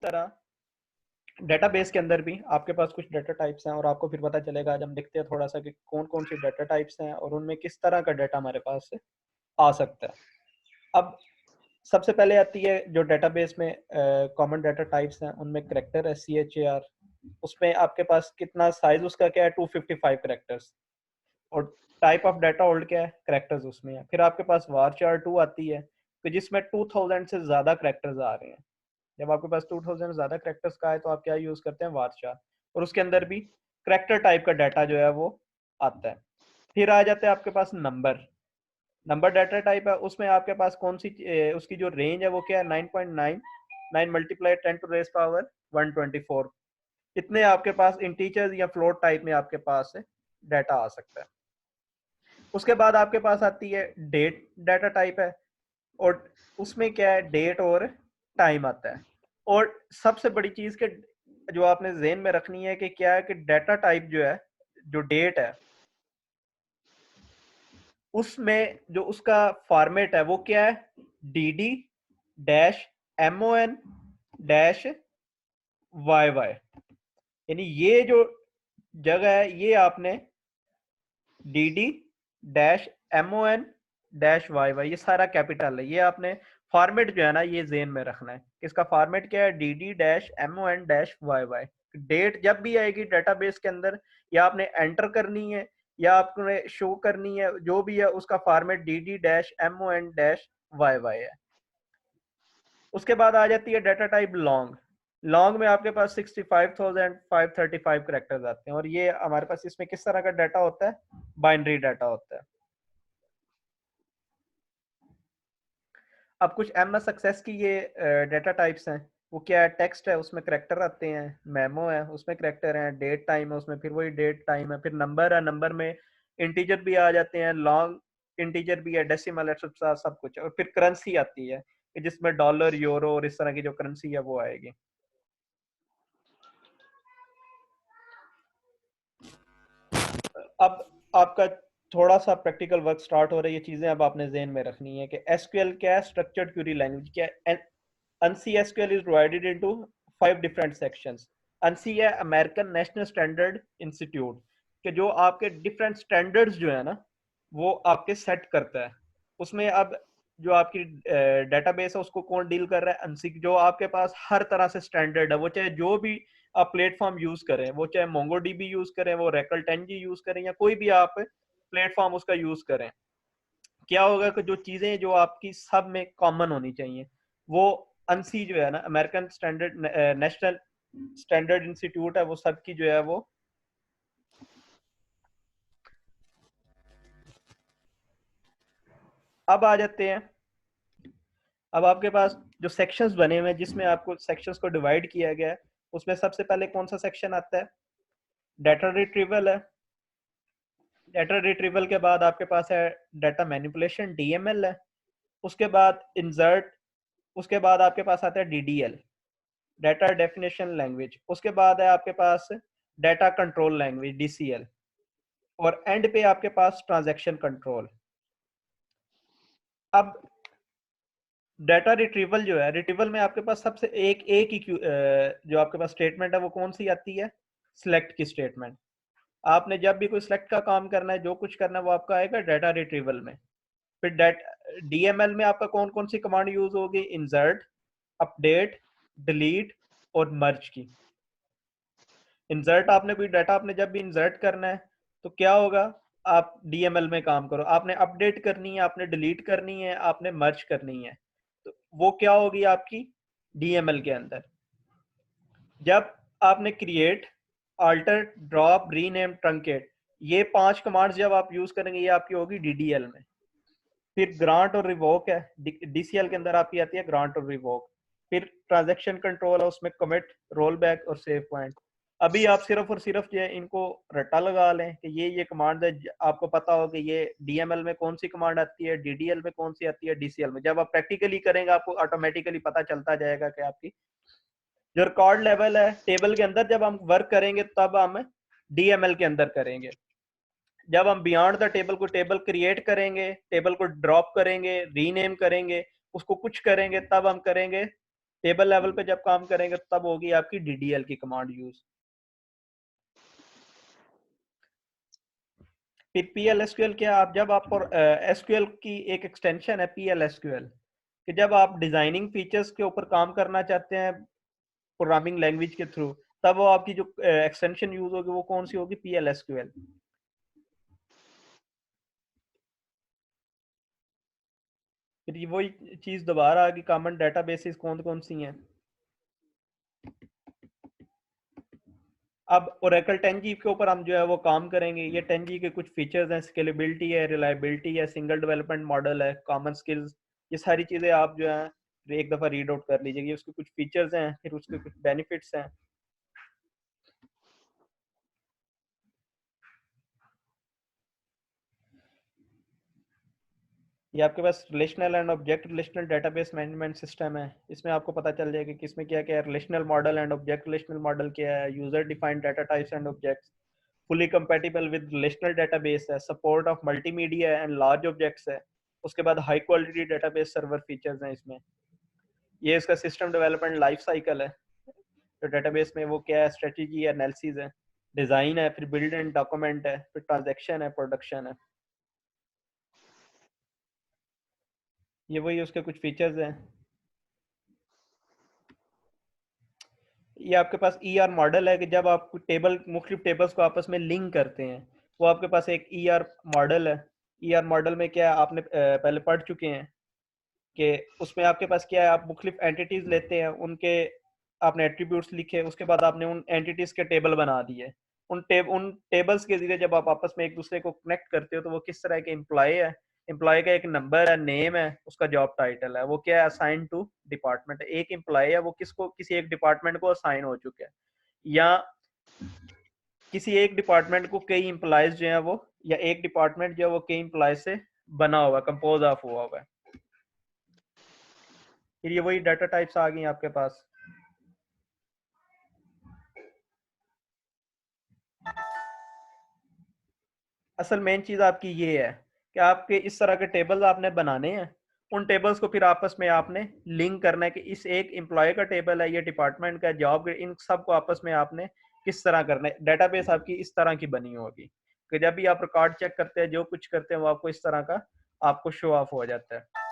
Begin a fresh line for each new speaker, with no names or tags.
तरह डेटाबेस के अंदर भी आपके पास कुछ डाटा टाइप्स हैं और आपको फिर पता चलेगा। आज हम देखते हैं थोड़ा सा कि कौन कौन सी डाटा टाइप्स हैं और उनमें किस तरह का डाटा हमारे पास से आ सकता है। अब सबसे पहले आती है जो डेटाबेस में कॉमन डाटा टाइप्स हैं, उनमें करेक्टर है, CHAR। उसमें आपके पास कितना साइज उसका क्या है, 255 करेक्टर्स। और टाइप ऑफ डाटा होल्ड क्या है, करेक्टर्स उसमें है। फिर आपके पास varchar2 आती है कि जिसमें 2000 से ज़्यादा करेक्टर्स आ रहे हैं। जब आपके पास 2000 से ज़्यादा करेक्टर्स का है तो आप क्या यूज़ करते हैं, varchar। और उसके अंदर भी करेक्टर टाइप का डाटा जो है वो आता है। फिर आ जाते हैं आपके पास नंबर। नंबर डाटा टाइप है, उसमें आपके पास कौन सी उसकी जो रेंज है वो क्या है, 9.9 9 मल्टीप्लाई 10⁻124। इतने आपके पास इंटीजर्स या फ्लोट टाइप में आपके पास डाटा आ सकता है। उसके बाद आपके पास आती है डेट डाटा टाइप है, और उसमें क्या है, डेट और टाइम आता है। और सबसे बड़ी चीज के जो आपने ज़हन में रखनी है कि क्या है कि डाटा टाइप जो है, जो डेट है, उसमें जो उसका फॉर्मेट है वो क्या है, DD-MON-YY। यानी ये जो जगह है ये आपने DD-MON-YY, ये सारा कैपिटल है। ये आपने फॉर्मेट जो है ना ये जेन में रखना है। इसका फॉर्मेट क्या है, DD-MON-YY। डेट जब भी आएगी डेटाबेस के अंदर, या आपने एंटर करनी है या आपने शो करनी है, जो भी है उसका फॉर्मेट DD-MON-YY है। उसके बाद आ जाती है डाटा टाइप लॉन्ग। लॉन्ग में आपके पास 65,535 करेक्टर्स आते हैं, और ये हमारे पास इसमें किस तरह का डाटा होता है, बाइनरी डाटा होता है। अब कुछ MS सक्सेस की ये डाटा टाइप्स हैं। वो क्या है, टेक्स्ट है उसमें करेक्टर आते हैं, मेमो है उसमें करेक्टर हैं, डेट टाइम है उसमें फिर वही डेट टाइम है, फिर नंबर है, नंबर में इंटीजर भी आ जाते हैं, लॉन्ग इंटीजर भी है, डेसिमल है, सब कुछ है। और फिर करेंसी आती है कि जिसमें डॉलर, यूरो और इस तरह की जो करेंसी है वो आएगी। अब आपका थोड़ा सा प्रैक्टिकल वर्क स्टार्ट हो रही है। चीजें अब आपने ज़हन में रखनी है कि SQL क्या है, स्ट्रक्चर्ड क्वेरी लैंग्वेज क्या है। ANSI SQL is divided into 5 different sections। ANSI है अमेरिकन नेशनल स्टैंडर्ड इंस्टीट्यूट, के जो आपके डिफरेंट स्टैंडर्ड्स जो है ना वो आपके सेट करता है। उसमें अब जो आपकी डेटाबेस है उसको कौन डील कर रहा है, ANSI। जो आपके पास हर तरह से स्टैंडर्ड है, वो चाहे जो भी आप प्लेटफॉर्म यूज करें, वो चाहे MongoDB यूज करें, वो Oracle 10G यूज करें, या कोई भी आप प्लेटफॉर्म उसका यूज करें, क्या होगा कि जो चीजें जो आपकी सब में कॉमन होनी चाहिए, वो ANSI जो है ना, American standard national standard institute है, वो सबकी जो है वो। अब आ जाते हैं, अब आपके पास जो सेक्शंस बने हुए हैं जिसमें आपको सेक्शंस को डिवाइड किया गया है, उसमें सबसे पहले कौन सा सेक्शन आता है, डाटा रिट्रीवल है। डाटा रिट्रीवल के बाद आपके पास है डाटा मैनिपुलेशन, DML है। उसके बाद इंसर्ट। उसके बाद आपके पास आता है DDL, डाटा डेफिनेशन लैंग्वेज। उसके बाद है आपके पास डाटा कंट्रोल लैंग्वेज, DCL। और एंड पे आपके पास ट्रांजैक्शन कंट्रोल। अब डाटा रिट्रीवल जो है, रिट्रीवल में आपके पास सबसे एक एक ही जो आपके पास स्टेटमेंट है वो कौन सी आती है, सिलेक्ट की स्टेटमेंट। आपने जब भी कोई सिलेक्ट का काम करना है, जो कुछ करना है, वो आपका आएगा डाटा रिट्रीवल में। फिर DML में आपका कौन कौन सी कमांड यूज होगी, इंसर्ट, अपडेट, डिलीट और मर्ज की। इंसर्ट आपने कोई डाटा आपने जब भी इंसर्ट करना है तो क्या होगा, आप DML में काम करो। आपने अपडेट करनी है, आपने डिलीट करनी है, आपने मर्ज करनी है, तो वो क्या होगी आपकी DML के अंदर। जब आपने create, alter, drop, rename, truncate, ये 5 कमांड्स जब आप यूज करेंगे, ये आपकी होगी DDL में। फिर ग्रांट और रिवोक है, DCL के अंदर आपकी आती है ग्रांट और रिवोक। फिर ट्रांजैक्शन कंट्रोल है, उसमें कमिट, रोल बैक और सेव पॉइंट। अभी आप सिर्फ और सिर्फ जो है इनको रट्टा लगा लें कि ये कमांड है। आपको पता हो कि ये DML में कौन सी कमांड आती है, DDL में कौन सी आती है, DCL में। जब आप प्रैक्टिकली करेंगे आपको ऑटोमेटिकली पता चलता जाएगा कि आपकी जो रिकॉर्ड लेवल है टेबल के अंदर, जब हम वर्क करेंगे तब हम DML के अंदर करेंगे। जब हम बियॉन्ड द टेबल को टेबल क्रिएट करेंगे, टेबल को ड्रॉप करेंगे, रीनेम करेंगे, उसको कुछ करेंगे, तब हम करेंगे टेबल लेवल पे जब काम करेंगे तब होगी आपकी DDL की कमांड यूज। फिर PL/SQL क्या, आप जब आप SQL की एक एक्सटेंशन है PL/SQL, कि जब आप डिजाइनिंग फीचर्स के ऊपर काम करना चाहते हैं प्रोग्रामिंग लैंग्वेज के थ्रू, तब वो आपकी जो एक्सटेंशन यूज होगी वो कौन सी होगी, PL/SQL। फिर ये वही चीज दोबारा आ गई, कॉमन डेटाबेसेस कौन कौन सी हैं। अब ओरेकल 10G के ऊपर हम जो है वो काम करेंगे। ये 10G के कुछ फीचर्स हैं, स्केलेबिलिटी है, रिलायबिलिटी है, सिंगल डेवलपमेंट मॉडल है, कॉमन स्किल्स, ये सारी चीज़ें आप जो है एक दफ़ा रीड आउट कर लीजिए। ये उसके कुछ फीचर्स हैं, फिर उसके कुछ बेनिफिट्स हैं। ये आपके पास relational and object relational database management system है। इसमें आपको पता चल जाएगा कि इसमें क्या क्या है। Relational model and object relational model क्या है, user defined data types and objects, fully compatible with relational database है, support of multimedia and large objects है। उसके बाद high quality database server features हैं इसमें। ये इसका सिस्टम डेवलपमेंट लाइफ साइकिल है। तो डेटाबेस में वो क्या है, स्ट्रेटेजी है, एनालिसिस है, डिजाइन है, फिर बिल्ड एंड डॉक्यूमेंट है, फिर ट्रांजैक्शन है, प्रोडक्शन है। ये वही उसके कुछ फीचर्स हैं। ये आपके पास ER मॉडल है कि जब आप टेबल मुख्तलिफ टेबल्स को आपस में लिंक करते हैं, वो आपके पास एक ER मॉडल है। ER मॉडल में क्या है, आपने पहले पढ़ चुके हैं कि उसमें आपके पास क्या है, आप मुख्तलिफ एंटिटीज लेते हैं, उनके आपने एट्रीब्यूट्स लिखे, उसके बाद आपने उन एंटिटीज के टेबल बना दिए। उन टेबल्स के जरिए जब आप आपस में एक दूसरे को कनेक्ट करते हो तो वो किस तरह के एम्प्लॉय है, एम्प्लॉय का एक नंबर है, नेम है, उसका जॉब टाइटल है, वो क्या है, असाइन टू डिपार्टमेंट। एक एम्प्लॉय है वो किसको, किसी एक डिपार्टमेंट को असाइन हो चुके हैं, या किसी एक डिपार्टमेंट को कई एम्प्लॉयज जो है वो, या एक डिपार्टमेंट जो है वो कई एम्प्लॉय से बना हुआ, कंपोज ऑफ हुआ हुआ है। फिर ये वही डाटा टाइप्स आ गई आपके पास। असल मेन चीज आपकी ये है कि आपके इस तरह के टेबल्स आपने बनाने हैं। उन टेबल्स को फिर आपस में आपने लिंक करना है कि इस एक एम्प्लॉय का टेबल है, ये डिपार्टमेंट का जॉब, इन सब को आपस में आपने किस तरह करना है। डेटाबेस आपकी इस तरह की बनी होगी कि जब भी आप रिकॉर्ड चेक करते हैं, जो कुछ करते हैं, वो आपको इस तरह का आपको शो ऑफ हो जाता है।